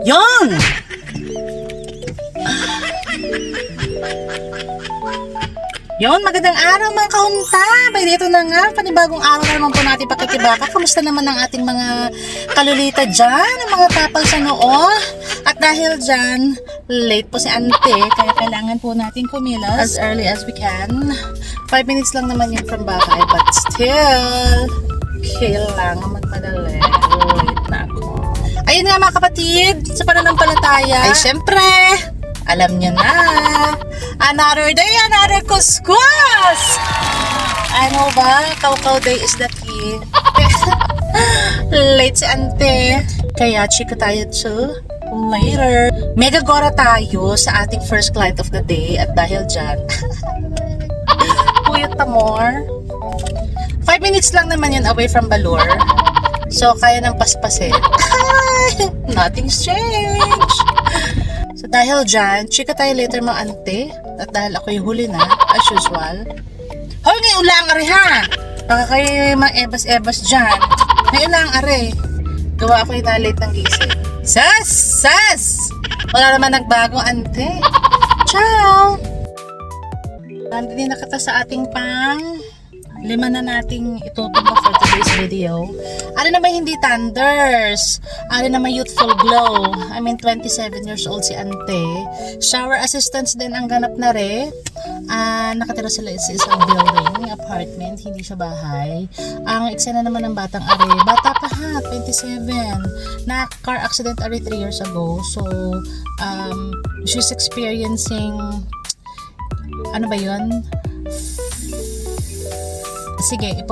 Yung! Yon, magandang araw mga kahunta. By dito na nga, panibagong araw na naman po natin pakikibaka. Kamusta naman ang ating mga kalulita dyan, ang mga tapal sa noo? At dahil dyan, late po si Ante, kaya kailangan po natin kumilos as early as we can. 5 minutes lang naman yun from bahay, but still, kailangan magpadali. Late na ako. Ayun nga mga kapatid, sa pananampalataya, ay syempre, alam niyo na, another day, another kuskus! Ano ba? Kaukaw day is the key. Late si Ante. Kaya chika tayo to later. Mega gora tayo sa ating first client of the day. At dahil dyan, puyot pa more. 5 minutes lang naman yun away from Balor. So, kaya ng paspasin. Nothing's changed. So dahil dyan, chika tayo later mga ante. At dahil ako yung huli na, as usual. Hoy, ngayon lang are ha! Baka kayo mga ebas-ebas dyan. Ngayon lang are. Gawa ako yung late ng gising. Sas! Sas! Wala naman nagbago ante. Ciao! Nandito na kita sa ating pang 5 na nating itutumba for today's video. Ano naman hindi thunders? Ano naman youthful glow? I mean 27 years old si Ante. Shower assistants din ang ganap na re. Nakatira sila sa isang building, apartment, hindi siya bahay. Ang eksena naman ng batang are, bata pa ha, 27. Na car accident are 3 years ago. So, she's experiencing, ano ba yun? Sige, type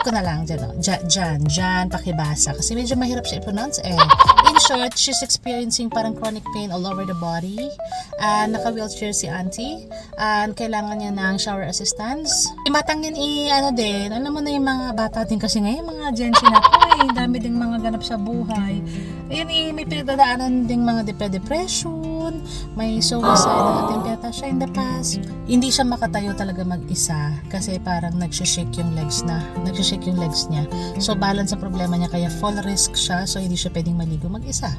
ko na lang dyan, pakibasa. Kasi medyo mahirap siya i-pronounce eh. In short, she's experiencing parang chronic pain all over the body. Naka-wheelchair si auntie. Kailangan niya ng shower assistance. Matang yan din. Alam mo na yung mga bata din kasi ngayon, mga Gen Z na po eh. Dami ding mga ganap sa buhay. Ayun may pinagdadaanan ding mga depression, may suicidal attempt siya in the past. Hindi siya makatayo talaga mag-isa kasi parang nagsishake yung legs niya. So balance ang problema niya kaya fall risk siya, so hindi siya pwedeng maligo mag-isa.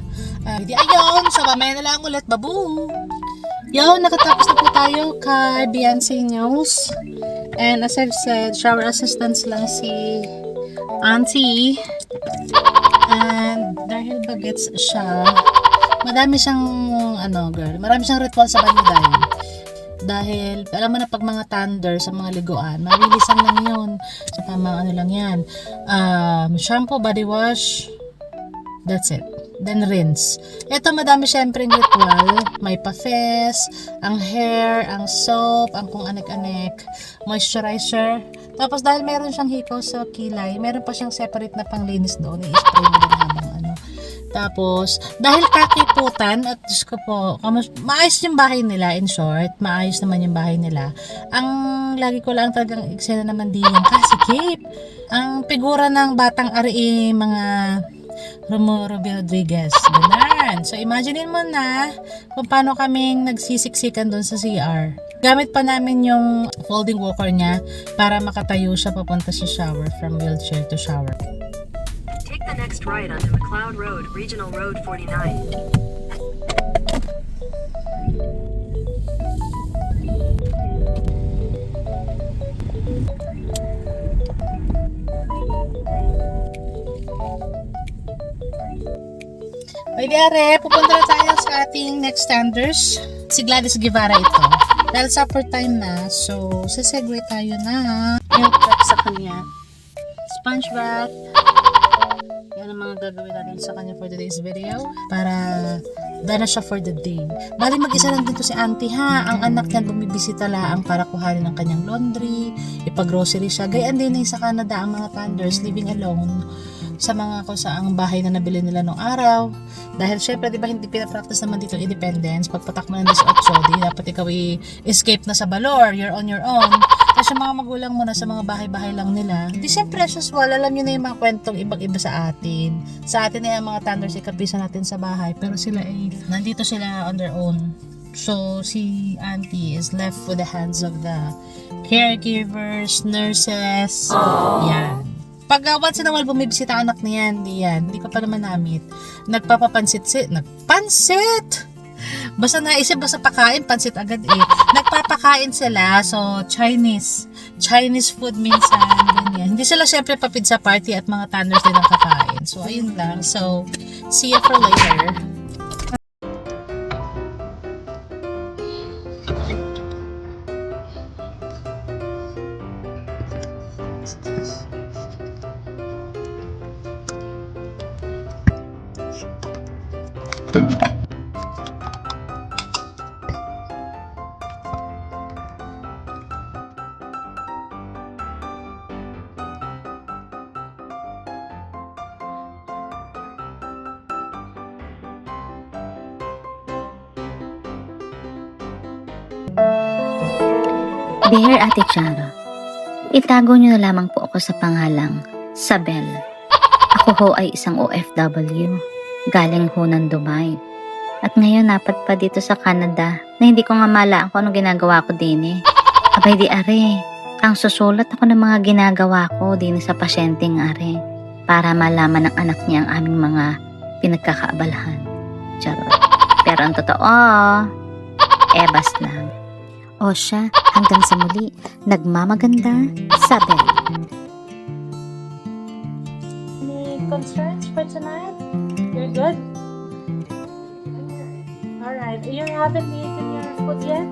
Ayun, so mamaya na lang ulit, babu! Yo, nakatapos na po tayo kay Beyonce News. And as I've said, shower assistance lang si auntie. And dahil bagets siya, marami siyang ritual sa banyo dahil alam mo na pag mga thunder sa mga liguan, mabilisan lang yun. So tama lang yan. Shampoo, body wash, that's it. Then rinse. Ito madami syempre yung ritual. May pa-fess, ang hair, ang soap, ang kung anek-anek, moisturizer. Tapos dahil meron siyang hikaw sa kilay, meron pa siyang separate na panglinis doon. I-spray mo din habang ano. Tapos, dahil kakiputan, at Diyos ko po, maayos yung bahay nila, in short, maayos naman yung bahay nila. Ang lagi ko lang talagang eksena naman din yung kasikip. Ang figura ng batang ari, mga Romo Rodriguez. Ganun. So, imaginein mo na kung paano kaming nagsisiksikan doon sa CR. Gamit pa namin yung folding walker niya para makatayo siya papunta sa shower from wheelchair to shower. Take the next right onto McLeod Road, Regional Road 49. May biyare, pupunta na tayo sa ating next standards. Si Gladys Guevara ito. Dahil supper time na, so sasegue tayo na meal prep sa kanya. Sponge bath. Yan ang mga gagawin natin sa kanya for today's video. Para dana siya for the day. Bali mag-isa lang dito si auntie ha. Ang anak niya bumibisita lang para kuhanin ng kanyang laundry, ipag-grocery siya. Gayaan din sa Canada ang mga thunders living alone sa mga ang bahay na nabili nila nung araw. Dahil syempre, di ba, hindi pinapractice naman dito independence. Pagpatak mo ng 18, di dapat ikaw i-escape na sa Balor. You're on your own. Kasi mga magulang mo na sa mga bahay-bahay lang nila. Di syempre, usual, alam nyo na yung mga kwentong ibang-iba sa atin. Sa atin na yung mga thunders, ikapisa natin sa bahay. Pero sila nandito sila on their own. So, si auntie is left with the hands of the caregivers, nurses. Yan. Pag once in a while bumibisita ang anak niyan, hindi ko pa naman namit. Nagpansit! Basta naisip, basta pakain, pansit agad eh. Nagpapakain sila, so Chinese food minsan, ganyan. Hindi sila syempre pa pizza party at mga tanners din ang kakain. So, ayun lang. So, see you for later. Dear Ate Charo, itago niyo na lamang po ako sa pangalang Sabel. Ako ho ay isang OFW, galing ho ng Dubai. At ngayon napadpad dito sa Canada na hindi ko nga malaan kung anong ginagawa ko din eh. Abay di are, ang susulat ako ng mga ginagawa ko din sa pasyenteng are para malaman ng anak niya ang aming mga pinagkakaabalahan. Charot. Pero ang totoo, ebas lang. O siya, hanggang sa muli, nagmamaganda, Sabel. Any concerns for tonight? You're good? Alright, you haven't eaten your food yet?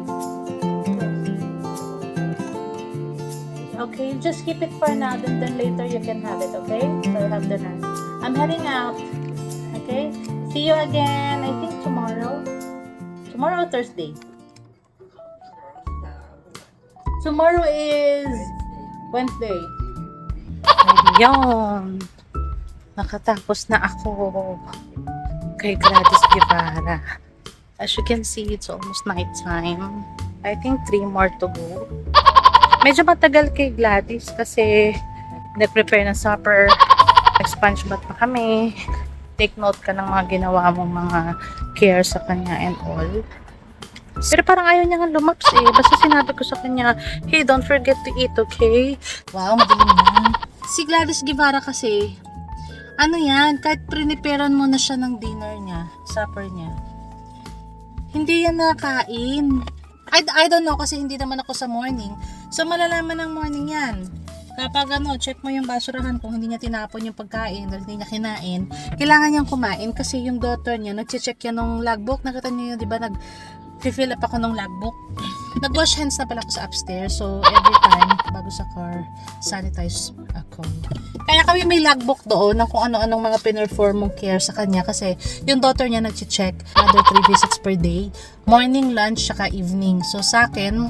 Okay, just keep it for now, then later you can have it, okay? So you have dinner. I'm heading out, okay? See you again, I think tomorrow. Tomorrow or Thursday? Tomorrow is Wednesday. Ayun. Nakatapos na ako kay Gladys Guevara. As you can see, it's almost night time. I think 3 more to go. Medyo matagal kay Gladys kasi nag-prepare ng supper. Nag-sponge bath pa kami. Take note ka ng mga ginawa mong mga care sa kanya and all. Pero parang ayaw niya nga lumaps eh. Basta sinabi ko sa kanya, hey, don't forget to eat, okay? Wow, madilim na. Si Gladys Guevara kasi, ano yan, kahit priniperan mo na siya ng dinner niya, supper niya, hindi yan nakain. I don't know kasi hindi naman ako sa morning. So, malalaman ng morning yan. Kapag check mo yung basurahan kung hindi niya tinapon yung pagkain dahil hindi niya kinain, kailangan niyang kumain kasi yung daughter niya, nag-check yan ng logbook. Nakita niyo yun, di ba, fill up ako ng logbook. Nag-wash hands na pala ako sa upstairs. So, every time, bago sa car, sanitize ako. Kaya kami may logbook doon ng kung ano-anong mga pinerform mong care sa kanya kasi yung daughter niya nag-check another 3 visits per day. Morning, lunch, saka evening. So, sa akin,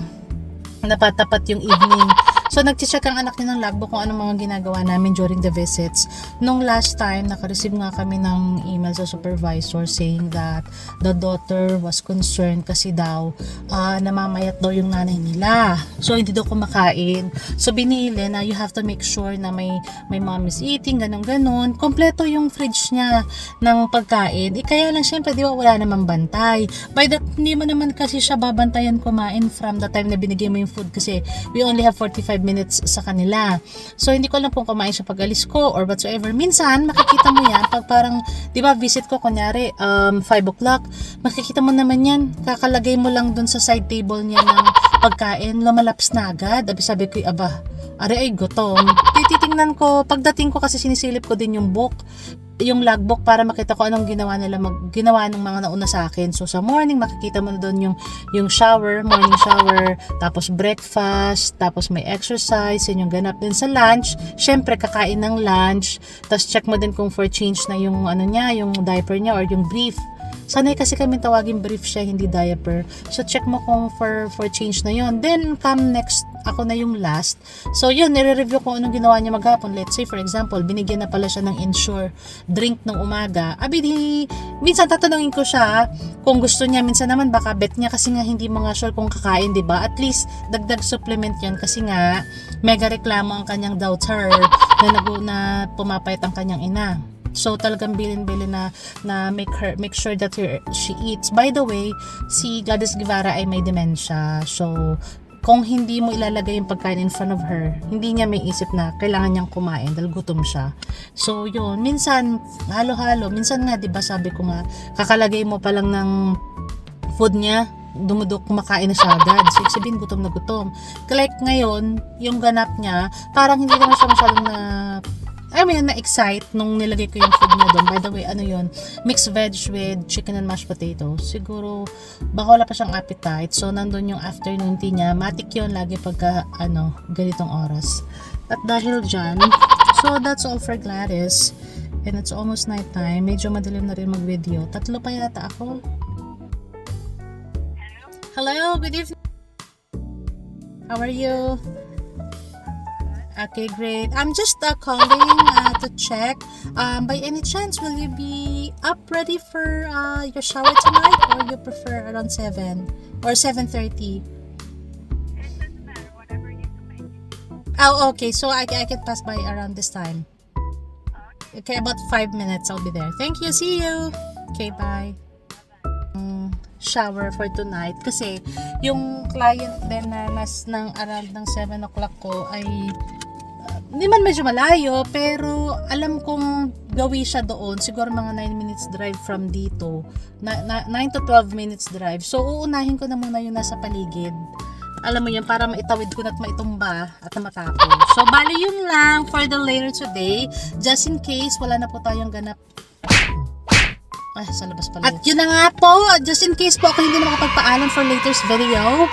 napatapat yung evening. So, nag-check ang anak niya ng logbook kung anong mga ginagawa namin during the visits. Nung last time, naka-receive nga kami ng email sa supervisor saying that the daughter was concerned kasi daw namamayat daw yung nanay nila. So, hindi daw kumakain. So, binili na you have to make sure na may mom is eating, ganun-ganun. Kompleto yung fridge niya ng pagkain. Kaya lang, syempre, di ba, wala namang bantay. By that, hindi mo naman kasi siya babantayan kumain from the time na binigay mo yung food kasi we only have 45 minutes sa kanila. So, hindi ko lang kung kumain siya pag alis ko or whatsoever. Minsan, makikita mo yan pag parang, di ba, visit ko, kunyari, 5 o'clock, makikita mo naman yan, kakalagay mo lang dun sa side table niya ng pagkain, lumalaps na agad. Sabi ko, aba, are ay gutom. Titingnan ko, pagdating ko kasi sinisilip ko din yung yung logbook para makita ko anong ginawa ng mga nauna sa akin. So sa morning makikita mo doon yung shower, morning shower, tapos breakfast, tapos may exercise, yun yung ganap din sa lunch. Syempre kakain ng lunch, tapos check mo din kung for change na yung yung diaper niya or yung brief. Sanay kasi kami tawagin brief siya, hindi diaper. So, check mo kung for change na yon. Then, come next, ako na yung last. So, yun, nire-review ko anong ginawa niya maghapon. Let's say, for example, binigyan na pala siya ng Ensure drink ng umaga. Minsan tatanungin ko siya kung gusto niya. Minsan naman, baka bet niya kasi nga hindi mga sure kung kakain, diba? At least, dagdag supplement yan kasi nga, mega reklamo ang kanyang daughter na pumapayat ang kanyang ina. So talagang bilin-bilin na make sure that she eats. By the way, si Gladys Guevara ay may dementia. So kung hindi mo ilalagay yung pagkain in front of her, hindi niya may isip na kailangan niyang kumain dahil gutom siya. So yun, minsan halo-halo, minsan nga 'di ba sabi ko nga, kakalagay mo pa lang ng food niya, kumakain na siya agad. So sabihin gutom na gutom. Like ngayon, yung ganap niya, parang hindi naman siya masyadong na-excite nung nilagay ko yung food niya doon. By the way, ano yun? Mixed veg with chicken and mashed potatoes. Siguro, baka wala pa siyang appetite. So, nandun yung afternoon tea niya. Matik yun lagi pagka, ganitong oras. At dahil dyan, so that's all for Gladys. And it's almost night time. Medyo madilim na rin mag-video. 3 pa yata ako. Hello, good evening. How are you? Okay, great. I'm just calling to check. By any chance, will you be up ready for your shower tonight, or you prefer around 7 or 7:30? Oh, okay. So I can pass by around this time. Okay, about 5 minutes. I'll be there. Thank you. See you. Okay, bye. Shower for tonight kasi yung client din na ng around ng 7 o'clock ko ay hindi man medyo malayo, pero alam kong gawi siya doon. Siguro mga 9 minutes drive from dito. 9 to 12 minutes drive. So, uunahin ko na muna yung nasa paligid. Alam mo yan, para maitawid ko na at maitumba at na matapos. So, bali yun lang for the later today. Just in case, wala na po tayong ganap. Ay, sa labas pala. At yun na nga po, just in case po ako hindi na makapagpaalam for latest video,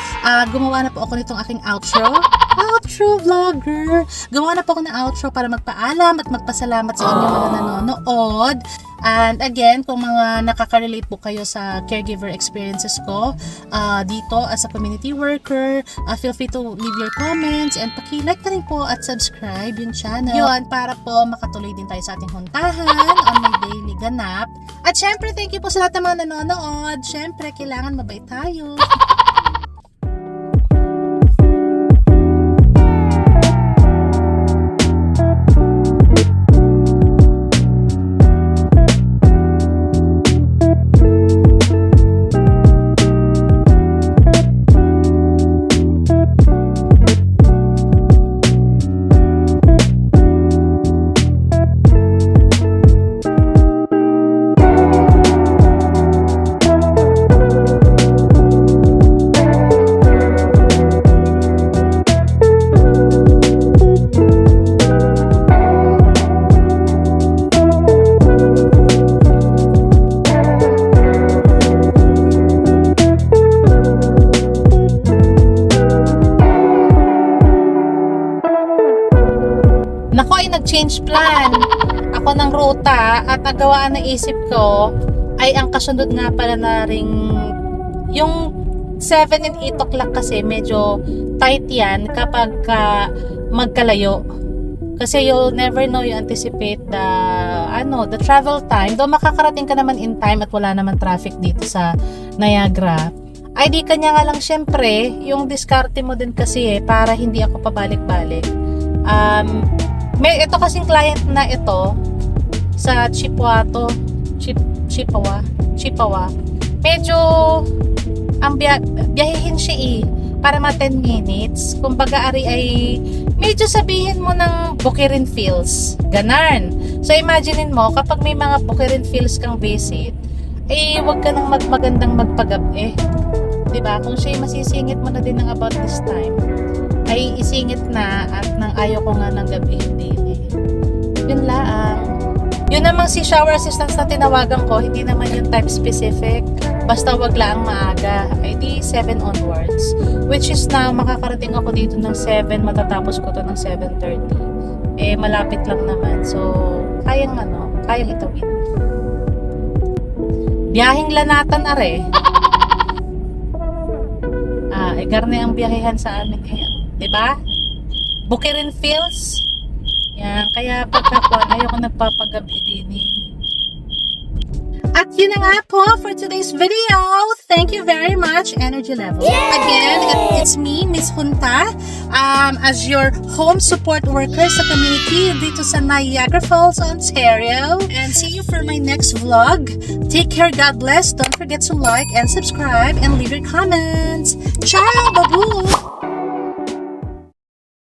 gumawa na po ako nitong aking outro. Outro vlogger. Gumawa na po ako ng outro para magpaalam at magpasalamat sa inyo mga nanonood. And again, kung mga nakaka-relate po kayo sa caregiver experiences ko dito as a community worker, feel free to leave your comments and paki-like na rin po at subscribe yung channel. Yun, para po makatuloy din tayo sa ating huntahan on my daily ganap. At syempre, thank you po sa lahat ng mga nanonood. Syempre, kailangan mabait tayo. Nako ay nag-change plan ako ng ruta at nagawaan na isip ko ay ang kasunod nga pala na ring yung 7 and 8 o'clock kasi medyo tight yan kapag magkalayo. Kasi you'll never know, you anticipate the travel time. Though makakarating ka naman in time at wala naman traffic dito sa Niagara. Ay di kanya nga lang syempre, yung diskarte mo din kasi para hindi ako pabalik-balik. Ito kasing client na ito sa Chippewa. Medyo ang biyahehin siya para mga 10 minutes. Kumbaga ari ay medyo sabihin mo ng Bukirin Fields. Ganon. So imaginein mo kapag may mga Bukirin Fields kang visit, wag ka nang magandang magpagabi. Diba? Kung siya'y masisingit mo na din ng about this time, ay isingit na at nang ayaw ko nga ng gabi din Yun lang. Yun namang si shower assistants na tinawagan ko, hindi naman yung time specific. Basta wag lang maaga. Ay di 7 onwards. Which is now, makakarating ako dito ng 7, matatapos ko to ng 7:30. Malapit lang naman. So, kayang itawid. Biyahing Lanatan are. Garne ang biyahehan sa amin diba? Bukirin Fields. Yan, kaya pagkakuan ayoko nagpapagabi din At yun na nga po for today's video. Thank you very much, Energy Level. Again, it's me, Miss Junta, as your home support worker sa community dito sa Niagara Falls, Ontario. And see you for my next vlog. Take care, God bless. Don't forget to like and subscribe and leave your comments. Ciao, babu!